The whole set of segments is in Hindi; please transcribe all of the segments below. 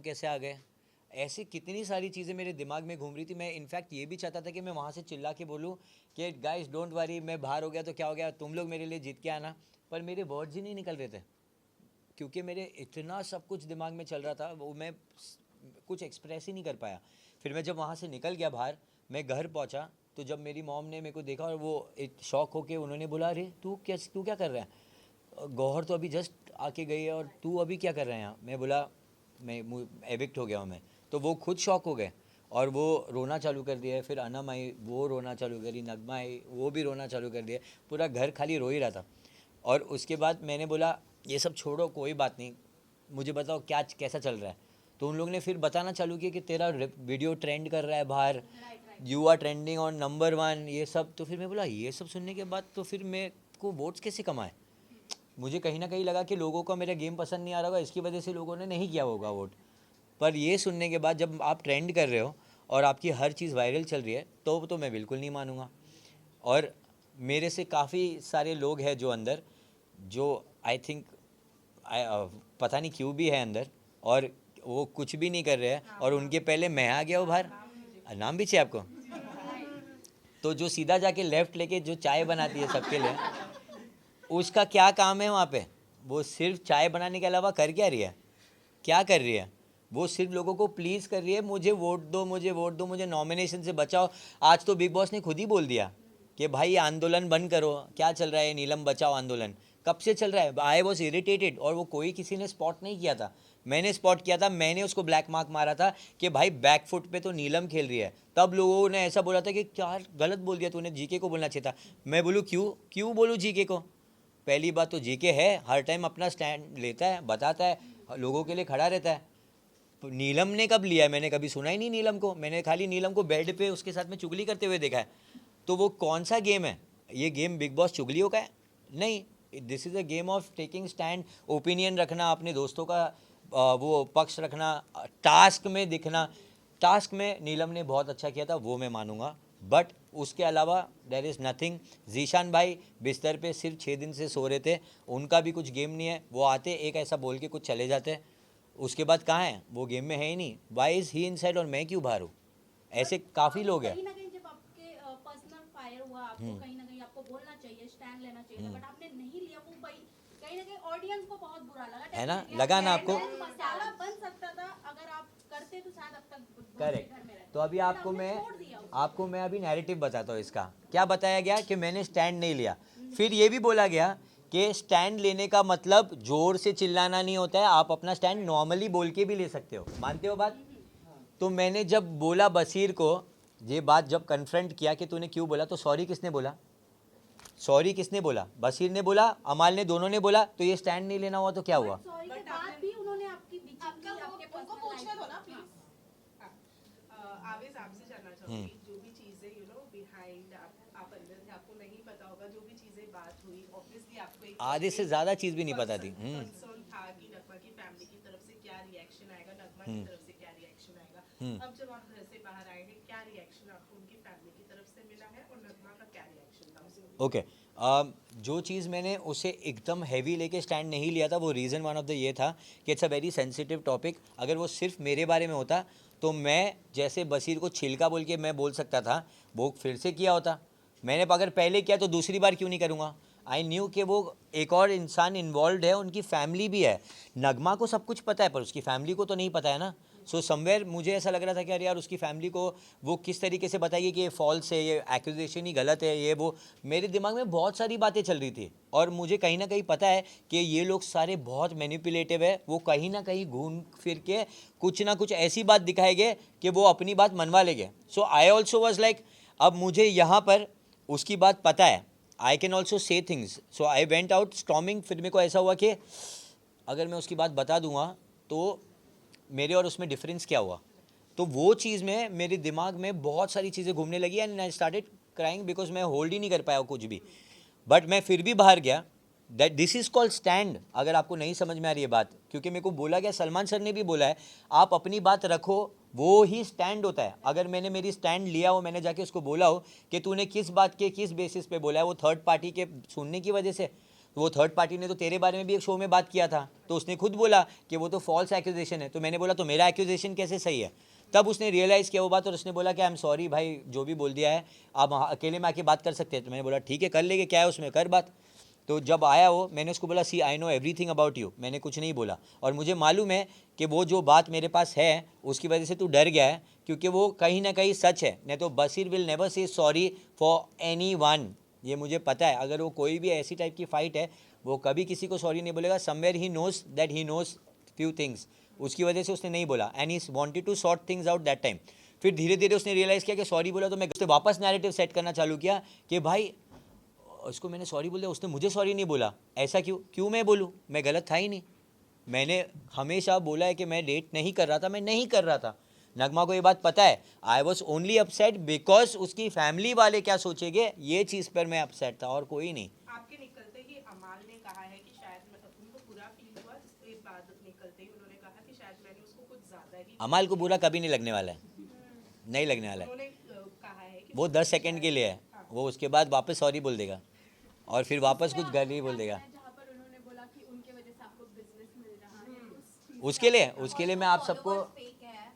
हम कैसे आ गए, ऐसी कितनी सारी चीज़ें मेरे दिमाग में घूम रही थी। मैं इनफैक्ट ये भी चाहता था कि मैं वहाँ से चिल्ला के बोलूँ कि गाइस डोंट वरी, मैं बाहर हो गया तो क्या हो गया, तुम लोग मेरे लिए जीत के आना, पर मेरे वर्ड्स ही नहीं निकल रहे थे क्योंकि मेरे इतना सब कुछ दिमाग में चल रहा था, वो मैं कुछ एक्सप्रेस ही नहीं कर पाया। फिर मैं जब वहाँ से निकल गया बाहर, मैं घर पहुँचा, तो जब मेरी मॉम ने मेरे को देखा और वो एक शॉक होके उन्होंने बोला, अरे तू क्या कर रहा है, गौहर तो अभी जस्ट आके गई है और तू अभी क्या कर रहा है यहाँ। मैं बोला मैं एविक्ट हो गया हूँ मैं। तो वो खुद शॉक हो गए और वो रोना चालू कर दिया। फिर अनम आई, वो रोना चालू करी, नगमा आई, वो भी रोना चालू कर दिया, पूरा घर खाली रो ही रहा था। और उसके बाद मैंने बोला ये सब छोड़ो, कोई बात नहीं, मुझे बताओ क्या कैसा चल रहा है। तो उन लोगों ने फिर बताना चालू किया कि तेरा वीडियो ट्रेंड कर रहा है बाहर, you are trending on number 1, ये सब। तो फिर मैं बोला ये सब सुनने के बाद तो फिर मेरे को वोट्स कैसे कमाए। मुझे कहीं ना कहीं लगा कि लोगों को मेरा गेम पसंद नहीं आ रहा होगा, इसकी वजह से लोगों ने नहीं किया होगा वोट। पर ये सुनने के बाद जब आप ट्रेंड कर रहे हो और आपकी हर चीज़ वायरल चल रही है तो मैं बिल्कुल नहीं मानूंगा। और मेरे से काफ़ी सारे लोग हैं जो अंदर, जो आई थिंक पता नहीं क्यों भी है अंदर, और वो कुछ भी नहीं कर रहे हैं और उनके पहले मैं आ गया हूँ बाहर। नाम भी चाहिए आपको? तो जो सीधा जाके लेफ़्ट लेके जो चाय बनाती है सबके लिए, उसका क्या काम है वहाँ पे? वो सिर्फ चाय बनाने के अलावा कर क्या रही है, क्या कर रही है? वो सिर्फ लोगों को प्लीज़ कर रही है, मुझे वोट दो, मुझे वोट दो, मुझे नॉमिनेशन से बचाओ। आज तो बिग बॉस ने खुद ही बोल दिया कि भाई आंदोलन बंद करो। क्या चल रहा है नीलम बचाओ आंदोलन, कब से चल रहा है? आई वॉज इरिटेटेड, और वो कोई किसी ने स्पॉट नहीं किया था, मैंने स्पॉट किया था, मैंने उसको ब्लैक मार्क मारा था कि भाई बैक फुट पे तो नीलम खेल रही है। तब लोगों ने ऐसा बोला था कि क्या गलत बोल दिया तूने, जीके को बोलना चाहिए था। मैं बोलूँ क्यों क्यों बोलूँ जीके को? पहली बात तो जीके है हर टाइम अपना स्टैंड लेता है, बताता है, लोगों के लिए खड़ा रहता है। नीलम ने कब लिया है? मैंने कभी सुना ही नहीं नीलम को। मैंने खाली नीलम को बेड पे उसके साथ में चुगली करते हुए देखा है। तो वो कौन सा गेम है? ये गेम बिग बॉस चुगलियों का है? नहीं, this is a game of taking stand, opinion रखना, अपने दोस्तों का वो पक्ष रखना, टास्क में दिखना। टास्क में नीलम ने बहुत अच्छा किया था, वो मैं मानूंगा, बट उसके अलावा देर इज़ नथिंग। जीशान भाई बिस्तर पे सिर्फ 6 दिन से सो रहे थे, उनका भी कुछ गेम नहीं है। वो आते एक ऐसा बोल के कुछ चले जाते, उसके बाद कहाँ है वो, गेम में है ही नहीं। वाई इज़ ही इनसाइड और मैं क्यों बाहर हूँ? ऐसे काफ़ी लोग हैं। कहीं ना कहीं जब आपके पर्सनल फायर हुआ, आपको कहीं ना कहीं आपको बोलना चाहिए, स्टैंड लेना चाहिए था, बट आपने नहीं लिया। वो भाई कहीं ना कहीं ऑडियंस को बहुत बुरा लगा। है ना, डेफिनेटली लगा ना आप आपको? मसाला बन सकता था, अगर आप करते तो शायद अब तक बहुत से करेक्ट। घर में रहते, तो अभी बट आपने छोड़ दिया उसको। आपको मैं अभी नैरेटिव बताता हूँ इसका। क्या बताया गया कि मैंने स्टैंड नहीं लिया। फिर ये भी बोला गया कि स्टैंड लेने का मतलब जोर से चिल्लाना नहीं होता है, आप अपना स्टैंड नॉर्मली बोल के भी ले सकते हो। मानते हो बात? तो मैंने जब बोला बसीर को ये बात, जब कन्फ्रंट किया कि तूने क्यों बोला, तो सॉरी किसने बोला? सॉरी किसने बोला? बसीर ने बोला, अमाल ने, दोनों ने बोला। तो ये स्टैंड नहीं लेना हुआ तो क्या हुआ? सॉरी के बाद भी उन्होंने आपकी bitching की, आपके उनको पर्सनल पूछने दो लाइफ ना प्लीज। आवेश आपसे जानना चाहूंगी, जो भी चीजें बिहाइंड आप अंदर थे, आपको नहीं पता होगा, जो भी चीजें बात हुई, ऑब्वियसली आपको एक आधे से ज़्यादा चीज़ भी नहीं पता थी। कंसर्न था कि नगमा की फैमिली की तरफ से क्या रिएक्शन आएगा, नगमा की तरफ से क्या रिएक्शन आएगा। अब जब आप घर से बाहर आए हैं, क्या रिएक्शन आपको उनकी फैमिली की तरफ से मिला है और नगमा का क्या रिएक्शन था उसको? ओके। जो चीज़ मैंने उसे एकदम हैवी लेके स्टैंड नहीं लिया था, वो रीज़न वन ऑफ द ये था कि it's a very sensitive topic. अगर वो सिर्फ मेरे बारे में होता तो मैं जैसे बसीर को छिलका बोल के मैं बोल सकता था, वो फिर से किया होता। मैंने अगर पहले किया तो दूसरी बार क्यों नहीं करूँगा? आई न्यू कि वो एक और इंसान इन्वॉल्व है, उनकी फैमिली भी है। नगमा को सब कुछ पता है पर उसकी फैमिली को तो नहीं पता है ना। सो समवेयर मुझे ऐसा लग रहा था कि अरे यार, उसकी फैमिली को वो किस तरीके से बताइए कि ये फॉल्स है, ये एक्यूजेशन ही गलत है, ये वो। मेरे दिमाग में बहुत सारी बातें चल रही थी और मुझे कहीं ना कहीं पता है कि ये लोग सारे बहुत मैनिपुलेटिव है। वो कहीं ना कहीं घूम फिर के कुछ ना कुछ ऐसी बात दिखाएंगे कि वो अपनी बात मनवा लेंगे। सो आई ऑल्सो वॉज लाइक, अब मुझे यहाँ पर उसकी बात पता है, I can also say things. So I went out storming. फिर मेरे को ऐसा हुआ कि अगर मैं उसकी बात बता दूंगा तो मेरे और उसमें डिफरेंस क्या हुआ। तो वो चीज़ में मेरे दिमाग में बहुत सारी चीज़ें घूमने लगी and I started crying because मैं होल्ड ही नहीं कर पाया कुछ भी। बट मैं फिर भी बाहर गया। That this is called stand. अगर आपको नहीं समझ में आ रही है बात, क्योंकि मेरे को बोला गया, सलमान सर ने भी बोला है, आप अपनी बात रखो, वो ही स्टैंड होता है। अगर मैंने मेरी स्टैंड लिया हो, मैंने जाके उसको बोला हो कि तूने किस बात के किस बेसिस पे बोला है, वो थर्ड पार्टी के सुनने की वजह से, तो वो थर्ड पार्टी ने तो तेरे बारे में भी एक शो में बात किया था, तो उसने खुद बोला कि वो तो फॉल्स एक्यूजेशन है। तो मैंने बोला तो मेरा एक्यूजेशन कैसे सही है? तब उसने रियलाइज़ किया वो बात और उसने बोला कि आई एम सॉरी भाई, जो भी बोल दिया है आप अकेले में आके बात कर सकते हैं। तो मैंने बोला ठीक है कर लेंगे, क्या है उसमें, कर बात। तो जब आया वो, मैंने उसको बोला see I know everything about you, मैंने कुछ नहीं बोला और मुझे मालूम है कि वो जो बात मेरे पास है उसकी वजह से तू डर गया है, क्योंकि वो कहीं ना कहीं सच है। नहीं तो Bashir will never say sorry for any one, ये मुझे पता है। अगर वो कोई भी ऐसी टाइप की फाइट है वो कभी किसी को सॉरी नहीं बोलेगा। Somewhere he knows that he knows few things, उसकी वजह से उसने नहीं बोला and he wanted to sort things out that time. फिर धीरे धीरे उसने रियलाइज़ किया कि सॉरी बोला तो मैं उसने वापस नैरेटिव सेट करना चालू किया कि भाई उसको मैंने सॉरी बोल दिया, उसने मुझे सॉरी नहीं बोला, ऐसा क्यों मैं बोलूँ, मैं गलत था ही नहीं। मैंने हमेशा बोला है कि मैं डेट नहीं कर रहा था, मैं नहीं कर रहा था। नगमा को ये बात पता है। I was only upset because उसकी फैमिली वाले क्या सोचेंगे, ये चीज़ पर मैं अपसेट था और कोई नहीं। आपके निकलते ही अमाल ने कहा है कि शायद उनको बुरा फील हुआ, जिसके बाद निकलते ही उन्होंने कहा कि शायद मैंने उसको कुछ ज़्यादा ही। अमाल को बुरा कभी नहीं लगने वाला है, नहीं लगने वाला है। उन्होंने कहा है कि वो 10 सेकंड के लिए है, वो उसके बाद वापस सॉरी बोल देगा और फिर वापस कुछ गलत ही बोल देगा। जहाँ पर उन्होंने बोला कि उनके वजह से आपको बिजनेस मिल रहा है, उसके लिए मैं आप सबको,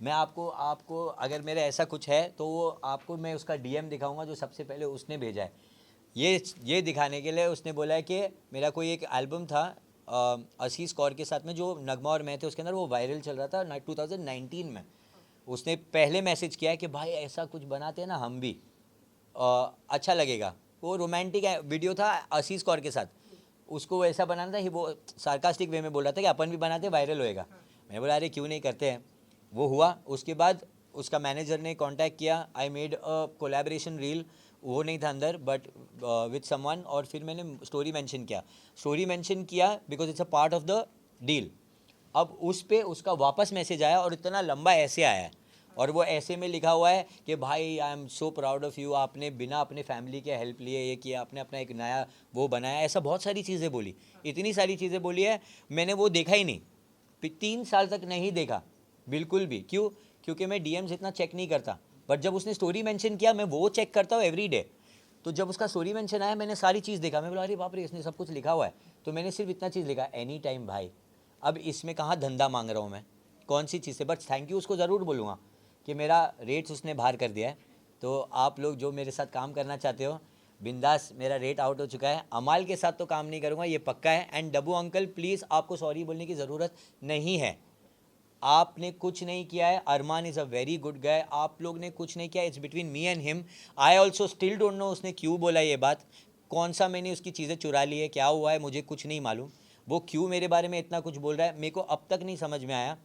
मैं आपको अगर मेरा ऐसा कुछ है तो वो आपको मैं उसका डीएम दिखाऊंगा जो सबसे पहले उसने भेजा है। ये दिखाने के लिए उसने बोला है कि मेरा कोई एक एल्बम था असीस कौर के साथ में जो नगमा और मैं थे, उसके अंदर वो वायरल चल रहा था 2019 में। उसने पहले मैसेज किया है कि भाई ऐसा कुछ बनाते हैं ना हम भी, अच्छा लगेगा। वो रोमांटिक वीडियो था असीस कौर के साथ, उसको वैसा बनाना था। वो सार्कास्टिक वे में बोल रहा था कि अपन भी बनाते, वायरल होएगा। मैंने बोला अरे क्यों नहीं करते हैं। वो हुआ। उसके बाद उसका मैनेजर ने कांटेक्ट किया, I made a collaboration reel, वो नहीं था अंदर बट विथ समवन, और फिर मैंने स्टोरी मेंशन किया because it's a part of the deal. अब उस पे उसका वापस मैसेज आया और इतना लंबा ऐसे आया है और वो ऐसे में लिखा हुआ है कि भाई I am so proud of you, आपने बिना अपने फैमिली के हेल्प लिए ये किया, आपने अपना एक नया वो बनाया। ऐसा बहुत सारी चीज़ें बोली, इतनी सारी चीज़ें बोली है, मैंने वो देखा ही नहीं, 3 साल तक नहीं देखा बिल्कुल भी। क्यों? क्योंकि मैं डीएम्स इतना चेक नहीं करता, बट जब उसने स्टोरी मेंशन किया मैं वो चेक करता हूँ एवरी डे। तो जब उसका स्टोरी मेंशन आया मैंने सारी चीज़ देखा, मैं बोला अरे बाप रे इसने सब कुछ लिखा हुआ है। तो मैंने सिर्फ इतना चीज़ लिखा, एनी टाइम भाई। अब इसमें कहाँ धंधा मांग रहा हूँ मैं, कौन सी चीज़ से, बट थैंक यू उसको ज़रूर बोलूँगा कि मेरा रेट्स उसने बाहर कर दिया है। तो आप लोग जो मेरे साथ काम करना चाहते हो बिंदास, मेरा रेट आउट हो चुका है। अमाल के साथ तो काम नहीं करूँगा, ये पक्का है। एंड डब्बू अंकल प्लीज़ आपको सॉरी बोलने की ज़रूरत नहीं है, आपने कुछ नहीं किया है। Arman is a very good guy, आप लोग ने कुछ नहीं किया, it's between me and him. I also still don't know उसने क्यों बोला ये बात, कौन सा मैंने उसकी चीज़ें चुरा ली है, क्या हुआ है मुझे कुछ नहीं मालूम। वो क्यों मेरे बारे में इतना कुछ बोल रहा है मेरे को अब तक नहीं समझ में आया।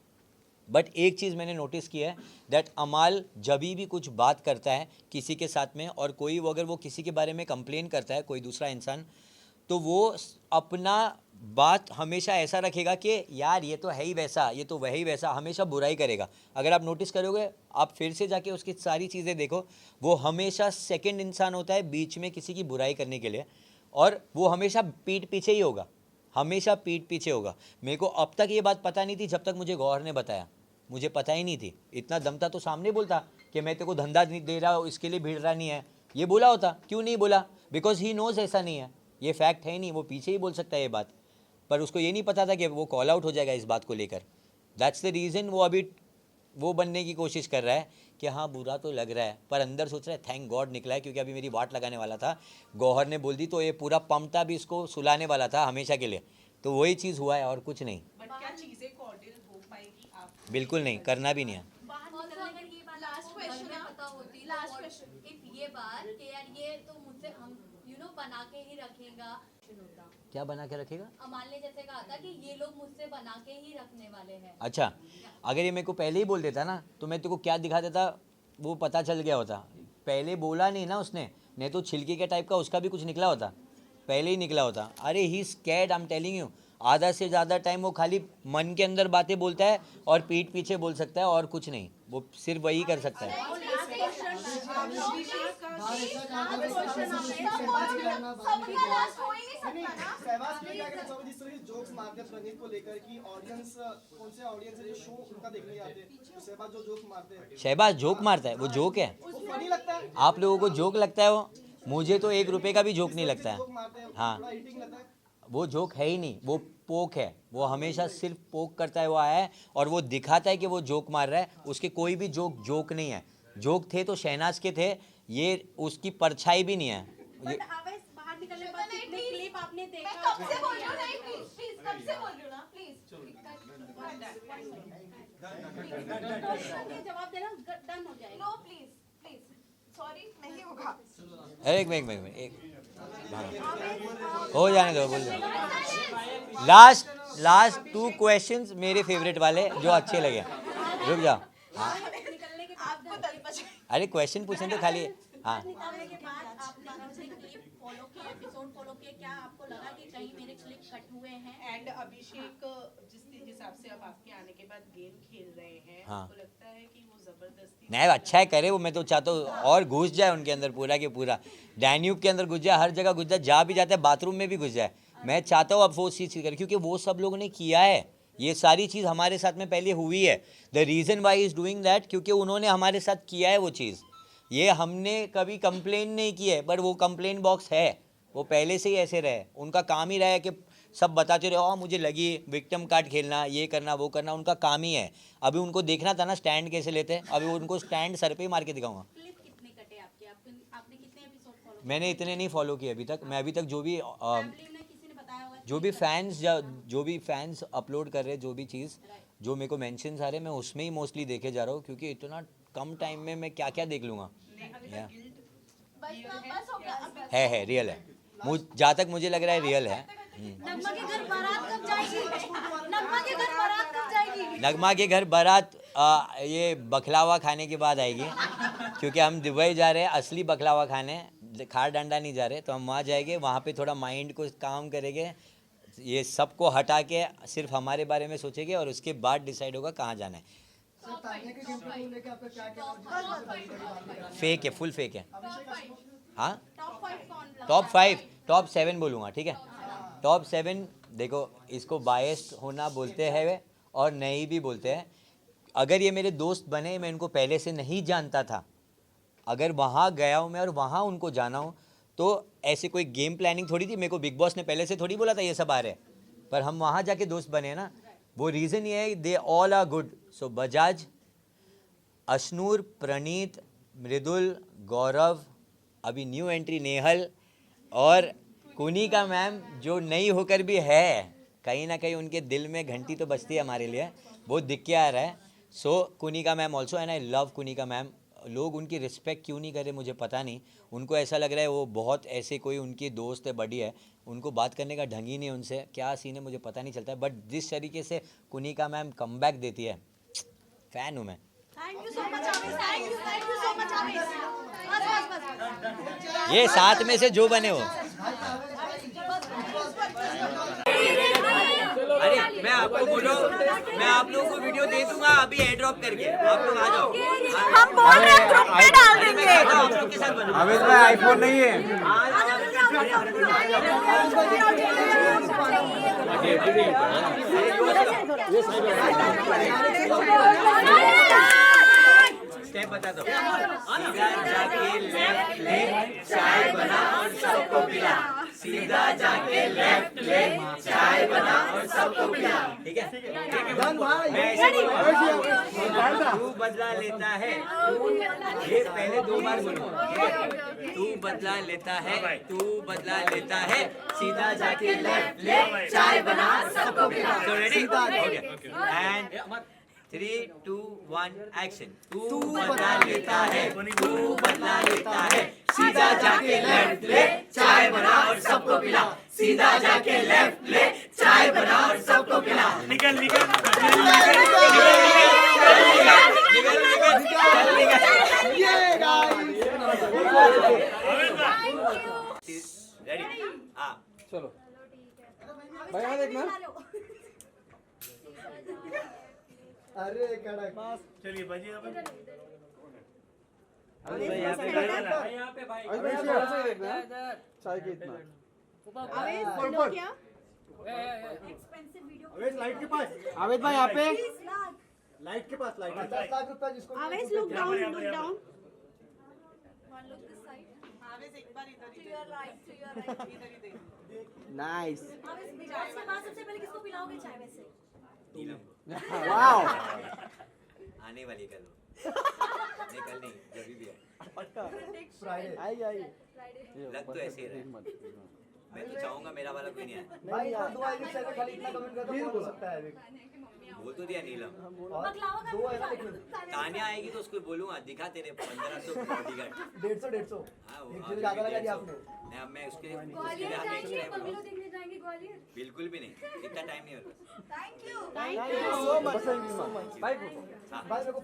बट एक चीज़ मैंने नोटिस की है दैट अमाल जब भी कुछ बात करता है किसी के साथ में, और कोई वो अगर वो किसी के बारे में कंप्लेन करता है कोई दूसरा इंसान, तो वो अपना बात हमेशा ऐसा रखेगा कि यार ये तो है ही वैसा, ये तो वही वैसा, हमेशा बुराई करेगा। अगर आप नोटिस करोगे, आप फिर से जाके उसकी सारी चीज़ें देखो, वो हमेशा सेकंड इंसान होता है बीच में किसी की बुराई करने के लिए, और वो हमेशा पीठ पीछे ही होगा, हमेशा पीठ पीछे होगा। मेरे को अब तक ये बात पता नहीं थी जब तक मुझे गौहर ने बताया, मुझे पता ही नहीं थी। इतना दम था तो सामने बोलता कि मैं तेरे को धंधा नहीं दे रहा, इसके लिए भीड़ रहा नहीं है, ये बोला होता। क्यों नहीं बोला? बिकॉज ही नोज ऐसा नहीं है, ये फैक्ट है ही नहीं, वो पीछे ही बोल सकता है ये बात, पर उसको ये नहीं पता था कि वो कॉल आउट हो जाएगा इस बात को लेकर। दैट्स द रीज़न वो अभी वो बनने की कोशिश कर रहा है कि हाँ बुरा तो लग रहा है, पर अंदर सोच रहा है थैंक गॉड निकला है, क्योंकि अभी मेरी वाट लगाने वाला था। गौहर ने बोल दी तो ये पूरा पमटा भी इसको सुलाने वाला था हमेशा के लिए। तो वही चीज़ हुआ है और कुछ नहीं। बट क्या चीजें कॉर्डियल हो पाएगी आप? बिल्कुल नहीं, करना भी नहीं है। लास्ट क्वेश्चन पता होती लास्ट क्वेश्चन इफ ये बात कि यार ये तो मुझसे हम बना के ही रखेगा, क्या बना के रखेगा? अमाल ने जैसे कहा था कि ये लोग मुझसे बना के ही रखने वाले हैं। अच्छा, अगर ये मेरे को पहले ही बोल देता ना तो मैं तेरे को क्या दिखा देता वो पता चल गया होता। पहले बोला नहीं ना उसने, नहीं तो छिलके के टाइप का उसका भी कुछ निकला होता, पहले ही निकला होता। अरे he scared, I am telling you. आधा से ज़्यादा टाइम वो खाली मन के अंदर बातें बोलता है और पीठ पीछे बोल सकता है और कुछ नहीं, वो सिर्फ वही कर सकता है। जोक्स मारते हैं प्रणीत को लेकर कि ऑडियंस कौन से ऑडियंस है जो शो उनका देखने जाते हैं, तो शहबाज जो जोक मारते हैं, शहबाज जोक मारता है, वो जोक है? वो फनी लगता है आप लोगों को जोक लगता है वो, मुझे तो 1 रुपये का भी जोक नहीं लगता है। हाँ, थोड़ा हिटिंग लगता है। वो जोक है ही नहीं, वो पोक है। वो हमेशा सिर्फ पोक करता है, वो आया है और वो दिखाता है कि वो जोक मार रहा है। उसके कोई भी जोक नहीं है। जोक थे तो शहनाज के थे, ये उसकी परछाई भी नहीं है। बट अवैस बाहर निकलने के बाद कितने क्लिप आपने मैं देखा? कब से बोल रही हूँ नहीं प्लीज प्लीज कब से बोल रही हूँ ना प्लीज ये जवाब देना, डन हो जाएगा। नो प्लीज प्लीज सॉरी नहीं होगा एक हो जाने दो, बोल दो। लास्ट 2 क्वेश्चंस मेरे फेवरेट वाले जो अच्छे लगे। रुक जाओ। हाँ, निकलने के आपको तल बच अरे क्वेश्चन पूछने तो खाली। हाँ, निकलने के बाद आपने अपने क्लिप फॉलो किए, एपिसोड फॉलो किए, क्या आपको लगा कि कहीं मेरे क्लिप कट हुए हैं? एंड अभिषेक जिस हिसाब से अब आपके आने के बाद गेम खेल रहे हैं, हाँ। आपको लगता है कि वो जबरदस्ती नहीं अच्छा है, करे वो। मैं तो चाहता हूँ और घुस जाए उनके अंदर, पूरा के पूरा डैन्यूब के अंदर घुस जाए, हर जगह घुस जाए, जहाँ भी जाता है बाथरूम में भी घुस जाए। मैं चाहता हूँ अब वो चीज़ करे, क्योंकि वो सब लोगों ने किया है। ये सारी चीज़ हमारे साथ में पहले हुई है। The reason why is doing that, क्योंकि उन्होंने हमारे साथ किया है वो चीज़। ये हमने कभी कंप्लेन नहीं की है, बट वो कंप्लेन बॉक्स है, वो पहले से ही ऐसे रहे। उनका काम ही रहा है कि सब बताते रहे, मुझे लगी विक्टिम कार्ड खेलना, ये करना वो करना, उनका काम ही है। अभी उनको देखना था ना स्टैंड कैसे लेते हैं, अभी उनको स्टैंड सर पे ही मार के दिखाऊंगा। क्लिप कितने कटे आपके? आपने कितने एपिसोड फॉलो? मैंने इतने नहीं फॉलो किए अभी तक। मैं अभी तक जो भी फैमिली में किसी ने बताया होगा? जो भी फैंस अपलोड कर रहे हैं, जो भी चीज़ जो मेरे को मेंशंस आ रहे हैं, मैं उसमें ही मोस्टली देखे जा रहा हूँ, क्योंकि इतना कम टाइम में मैं क्या क्या देख लूँगा। बस हो गया है रियल है। जहाँ तक मुझे लग रहा है रियल है। नगमा के घर बारात कब जाएगी? नगमा के घर बारात कब जाएगी? नगमा के घर बारात ये बखलावा खाने के बाद आएगी, क्योंकि हम दुबई जा रहे हैं असली बखलावा खाने, खार डंडा नहीं जा रहे। तो हम वहाँ जाएंगे, वहाँ पे थोड़ा माइंड को काम करेंगे, ये सबको हटा के सिर्फ हमारे बारे में सोचेंगे और उसके बाद डिसाइड होगा कहाँ जाना है। फेक है, फुल फेक है। हाँ, टॉप 7 बोलूँगा, ठीक है। टॉप 7 देखो, इसको बायस्ड होना बोलते हैं और नहीं भी बोलते हैं। अगर ये मेरे दोस्त बने, मैं इनको पहले से नहीं जानता था, अगर वहाँ गया हूँ मैं और वहाँ उनको जाना हूँ, तो ऐसे कोई गेम प्लानिंग थोड़ी थी। मेरे को बिग बॉस ने पहले से थोड़ी बोला था ये सब आ रहे, पर हम वहाँ जाके दोस्त बने ना। वो रीज़न ये है, दे ऑल आर गुड। सो बजाज, अशनूर, प्रणीत, मृदुल, गौरव, अभी न्यू एंट्री नेहल और कुनिका मैम, जो नई होकर भी है, कहीं ना कहीं उनके दिल में घंटी तो बजती है हमारे लिए, वो दिख के आ रहा है। So Kunika ma'am also, and I love Kunika ma'am. लोग उनकी रिस्पेक्ट क्यों नहीं करे मुझे पता नहीं। उनको ऐसा लग रहा है वो बहुत ऐसे कोई उनकी दोस्त है, बड़ी है, उनको बात करने का ढंग ही नहीं उनसे, क्या सीन है मुझे पता नहीं चलता है। बट जिस तरीके से कुनिका मैम कमबैक देती है, फ़ैन हूँ मैं। Thank you so much Aamir, thank you so much Aamir. बस ये साथ में से जो बने हो। अरे मैं आपको बोल रहा हूँ, मैं आप लोगों को वीडियो दे दूंगा अभी एयर ड्रॉप करके, आप लोग आ जाओ। हम बोल रहे हैं ग्रुप में डाल देंगे। आप लोग के साथ बनो। अमित भाई आईफोन नहीं है। स्टेप बता दो। सीधा जाके लेफ्ट ले, चाय बना और सबको पिला। सीधा जाके लेफ्ट ले, चाय बना और सबको पिला। ठीक है, मैं ऐसे बोलूँगा, तू बदला लेता है, ये पहले 2 बार बोलो। तू बदला लेता है, तू बदला लेता है, सीधा जाके लेफ्ट ले, चाय बना सबको पिला। So ready? Okay. And 3, 2, 1 action. तू बदला लेता है, तू बदला लेता है, सीधा जाके लेफ्ट ले, चाय बना और सबको पिला। सीधा जाके लेफ्ट ले, चाय बना और सबको पिला। निकल निकल रेडी? हाँ चलो भाई यहाँ देखना। अरे कड़क। चलिए बाजी यहाँ पे देखना चाय की इतना। लाइट के पास आवेद भाई यहाँ पे, लाइट के पास, लाइट 10 लाख रुपया जिसको आवेश लुक डाउन, लुक डाउन। आवेश एक बार इधर To your right, to your right. इधर ही देखिए नाइस आवेश बिग बॉस के बाद सबसे पहले किसको पिलाओगे चाय वैसे? नीलम वाओ आने वाली कल नहीं कल नहीं जब भी है फ्राइडे आई आई लग तो ऐसे ही रहा है मैं तो चाहूंगा मेरा वाला कोई नहीं आए भाई इतना दो आइडिया से खाली इतना कमेंट कर दो हो सकता है बोल तो दिया नीलम बकलावा का दो है ना तानिया आएगी तो उसको बोलूंगा दिखा तेरे 1500 बॉडीगार्ड 150 हाँ वो एक हाँ, दिन ज्यादा लगा दिया 150 आपने नहीं अब मैं उसके ग्वालियर लिए जाएंगे, एक्स्ट्रा बंगलो देखने जाएंगे ग्वालियर. बिल्कुल भी नहीं इतना टाइम नहीं होता Thank you. Thank you so much भाई हाँ भाई मेरे को